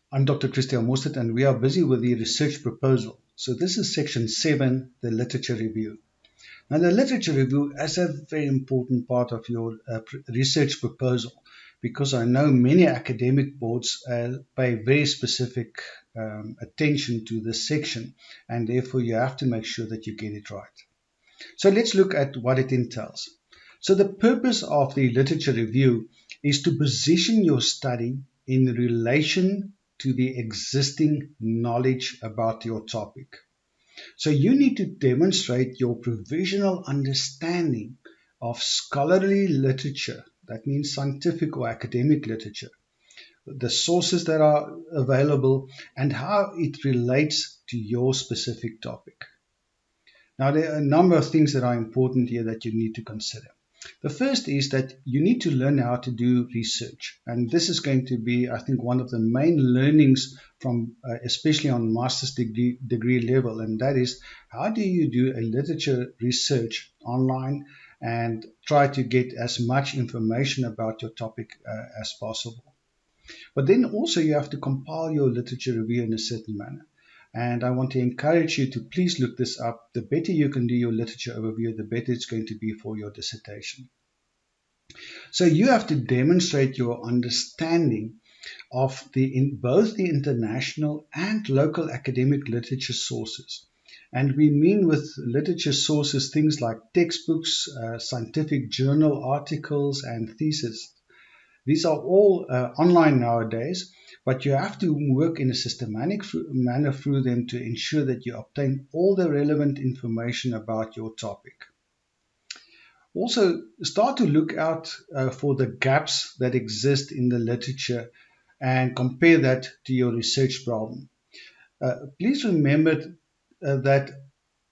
I'm Dr. Christian Mostert, and we are busy with the research proposal. So this is section 7, the literature review. Now the literature review is a very important part of your research proposal, because I know many academic boards pay very specific attention to this section, and therefore you have to make sure that you get it right. So let's look at what it entails. So the purpose of the literature review is to position your study in relation to the existing knowledge about your topic. So you need to demonstrate your provisional understanding of scholarly literature, that means scientific or academic literature, the sources that are available, and how it relates to your specific topic. Now, there are a number of things that are important here that you need to consider. The first is that you need to learn how to do research. And this is going to be, I think, one of the main learnings from, especially on master's degree level. And that is, how do you do a literature research online and try to get as much information about your topic as possible. But then also you have to compile your literature review in a certain manner. And I want to encourage you to please look this up. The better you can do your literature overview, the better it's going to be for your dissertation. So you have to demonstrate your understanding of both the international and local academic literature sources. And we mean with literature sources things like textbooks, scientific journal articles, and theses. These are all online nowadays, but you have to work in a systematic manner through them to ensure that you obtain all the relevant information about your topic. Also, start to look out for the gaps that exist in the literature and compare that to your research problem. Please remember that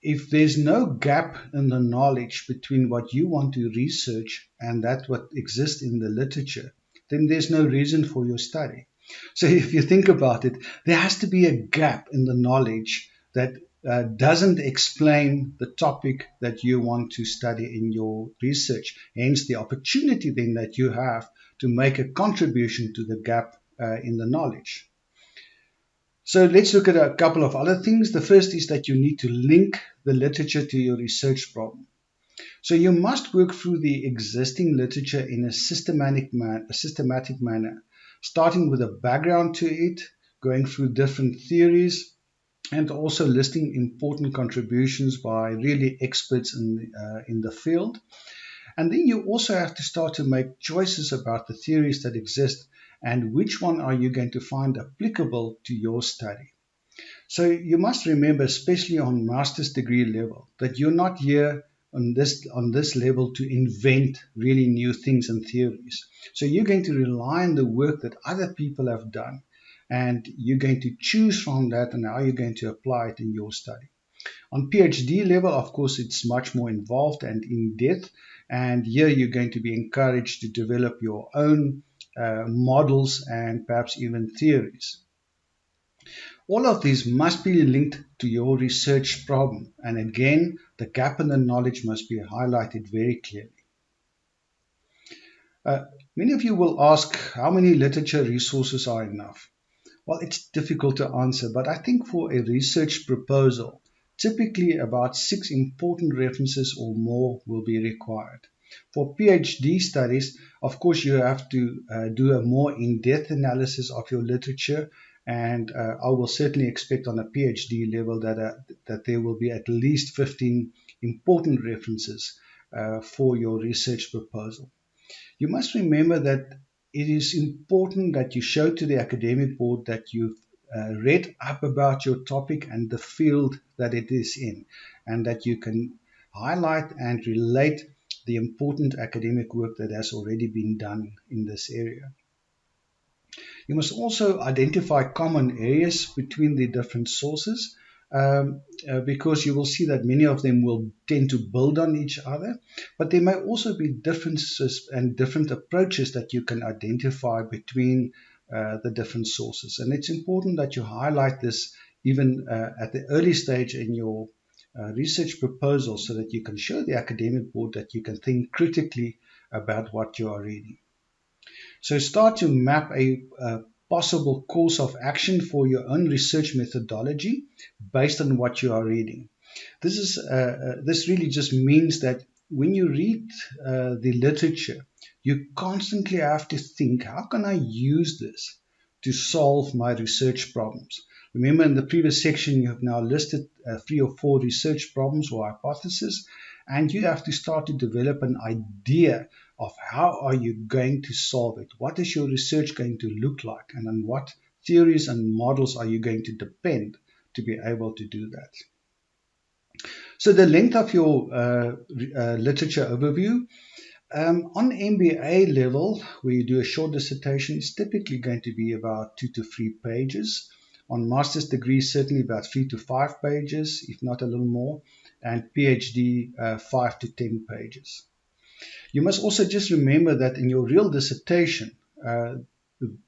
if there's no gap in the knowledge between what you want to research and that what exists in the literature, then there's no reason for your study. So if you think about it, there has to be a gap in the knowledge that doesn't explain the topic that you want to study in your research. Hence the opportunity then that you have to make a contribution to the gap in the knowledge. So let's look at a couple of other things. The first is that you need to link the literature to your research problem. So you must work through the existing literature in a systematic manner, starting with a background to it, going through different theories, and also listing important contributions by really experts in the field. And then you also have to start to make choices about the theories that exist and which one are you going to find applicable to your study. So you must remember, especially on master's degree level, that you're not here on this level to invent really new things and theories. So you're going to rely on the work that other people have done, and you're going to choose from that and how you're going to apply it in your study. On PhD level, of course, it's much more involved and in depth, and here you're going to be encouraged to develop your own models and perhaps even theories. All of these must be linked to your research problem, and again, the gap in the knowledge must be highlighted very clearly. Many of you will ask, how many literature resources are enough? Well, it's difficult to answer, but I think for a research proposal, typically about 6 important references or more will be required. For PhD studies, of course, you have to do a more in-depth analysis of your literature, and I will certainly expect on a PhD level that there will be at least 15 important references for your research proposal. You must remember that it is important that you show to the academic board that you've read up about your topic and the field that it is in, and that you can highlight and relate the important academic work that has already been done in this area. You must also identify common areas between the different sources, because you will see that many of them will tend to build on each other, but there may also be differences and different approaches that you can identify between the different sources. And it's important that you highlight this even at the early stage in your research proposal, so that you can show the academic board that you can think critically about what you are reading. So start to map a possible course of action for your own research methodology based on what you are reading. This really just means that when you read the literature, you constantly have to think, how can I use this to solve my research problems? Remember, in the previous section, you have now listed 3 or 4 research problems or hypotheses, and you have to start to develop an idea of how are you going to solve it. What is your research going to look like, and on what theories and models are you going to depend to be able to do that? So the length of your literature overview, on MBA level, where you do a short dissertation, is typically going to be about 2 to 3 pages. On master's degree, certainly about 3 to 5 pages, if not a little more, and PhD, 5 to 10 pages. You must also just remember that in your real dissertation,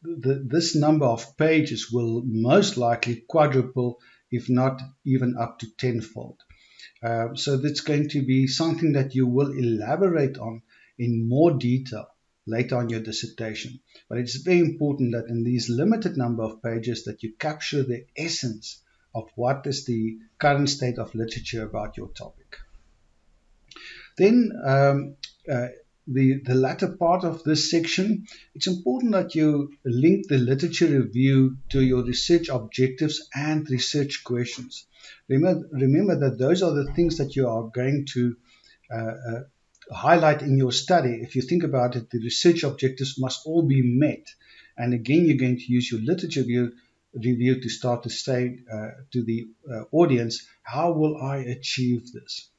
this number of pages will most likely quadruple, if not even up to tenfold. So that's going to be something that you will elaborate on in more detail later on your dissertation. But it's very important that in these limited number of pages that you capture the essence of what is the current state of literature about your topic. Then the latter part of this section, it's important that you link the literature review to your research objectives and research questions. Remember that those are the things that you are going to highlight in your study. If you think about it, the research objectives must all be met. And again, you're going to use your literature review to start to say to the audience, how will I achieve this?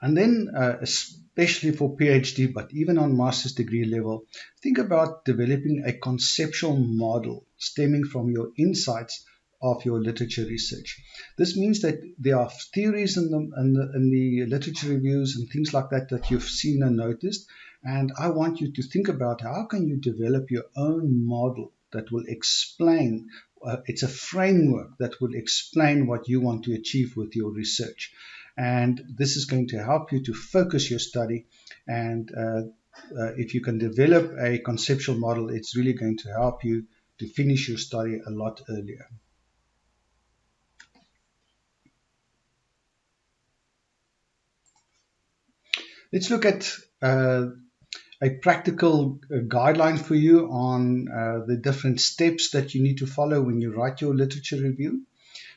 And then, especially for PhD, but even on master's degree level, think about developing a conceptual model stemming from your insights of your literature research. This means that there are theories in the literature reviews and things like that that you've seen and noticed, and I want you to think about how can you develop your own model that will explain, it's a framework that will explain what you want to achieve with your research. And this is going to help you to focus your study. And if you can develop a conceptual model, it's really going to help you to finish your study a lot earlier. Let's look at a practical guideline for you on the different steps that you need to follow when you write your literature review.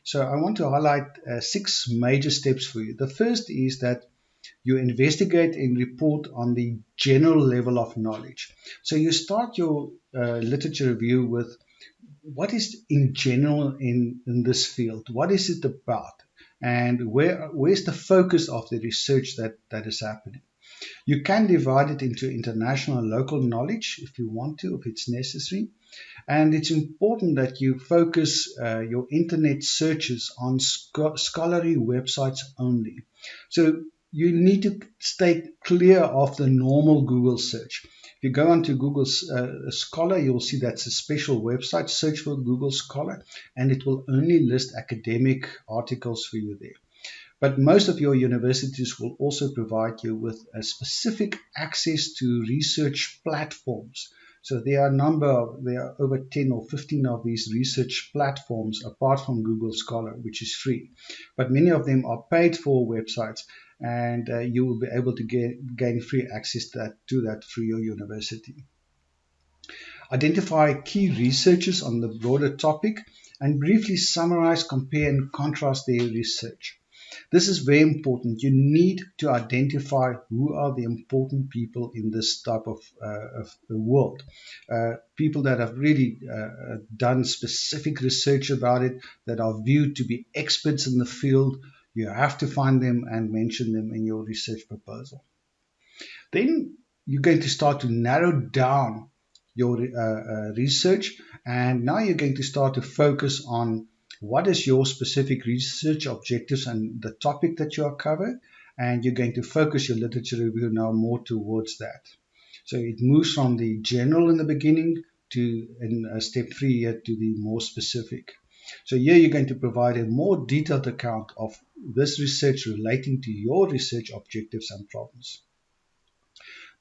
So I want to highlight 6 major steps for you. The first is that you investigate and report on the general level of knowledge. So you start your literature review with what is in general in this field? What is it about? And where's the focus of the research that is happening? You can divide it into international and local knowledge if you want to, if it's necessary. And it's important that you focus your internet searches on scholarly websites only. So you need to stay clear of the normal Google search. If you go onto Google Scholar, you'll see that's a special website. Search for Google Scholar, and it will only list academic articles for you there. But most of your universities will also provide you with a specific access to research platforms. So there are over 10 or 15 of these research platforms apart from Google Scholar, which is free. But many of them are paid for websites, and you will be able to gain free access to that through your university. Identify key researchers on the broader topic and briefly summarize, compare, and contrast their research. This is very important. You need to identify who are the important people in this type of world. People that have really done specific research about it, that are viewed to be experts in the field. You have to find them and mention them in your research proposal. Then you're going to start to narrow down your research, and now you're going to start to focus on what is your specific research objectives and the topic that you are covering, and you're going to focus your literature review now more towards that. So it moves from the general in the beginning to in step 3 here to the more specific. So here you're going to provide a more detailed account of this research relating to your research objectives and problems.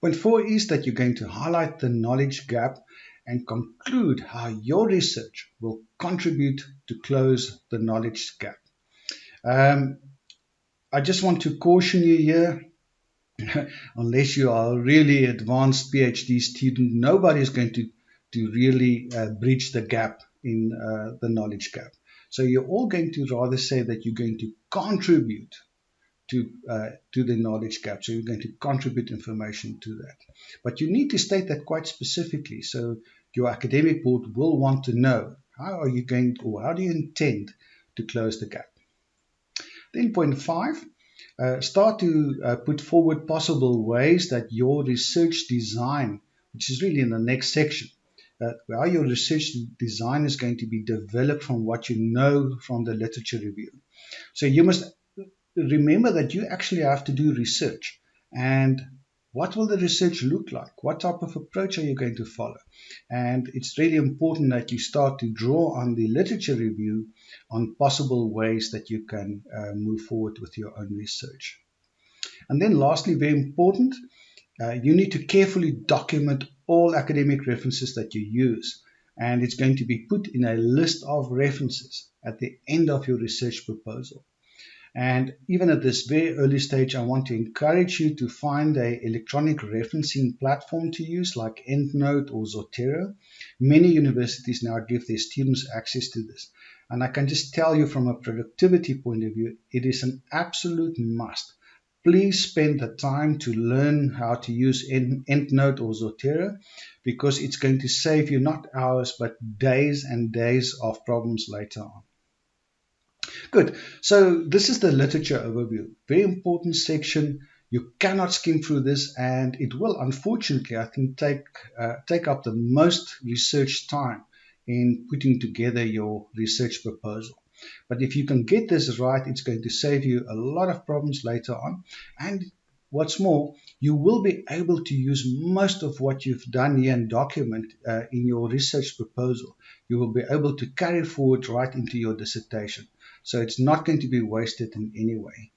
Point 4 is that you're going to highlight the knowledge gap and conclude how your research will contribute to close the knowledge gap. I just want to caution you here, unless you are a really advanced PhD student, nobody is going to really bridge the gap in the knowledge gap. So you're all going to rather say that you're going to contribute to the knowledge gap. So you're going to contribute information to that. But you need to state that quite specifically. So your academic board will want to know how are you going to, or how do you intend to close the gap. Then point 5, start to put forward possible ways that your research design, which is really in the next section, how your research design is going to be developed from what you know from the literature review. So you must remember that you actually have to do research. And what will the research look like? What type of approach are you going to follow? And it's really important that you start to draw on the literature review on possible ways that you can move forward with your own research. And then lastly, very important, you need to carefully document all academic references that you use. And it's going to be put in a list of references at the end of your research proposal. And even at this very early stage, I want to encourage you to find an electronic referencing platform to use like EndNote or Zotero. Many universities now give their students access to this. And I can just tell you from a productivity point of view, it is an absolute must. Please spend the time to learn how to use EndNote or Zotero, because it's going to save you not hours, but days and days of problems later on. Good. So this is the literature overview. Very important section. You cannot skim through this, and it will, unfortunately, I think, take up the most research time in putting together your research proposal. But if you can get this right, it's going to save you a lot of problems later on. And what's more, you will be able to use most of what you've done here and document in your research proposal. You will be able to carry forward right into your dissertation. So it's not going to be wasted in any way.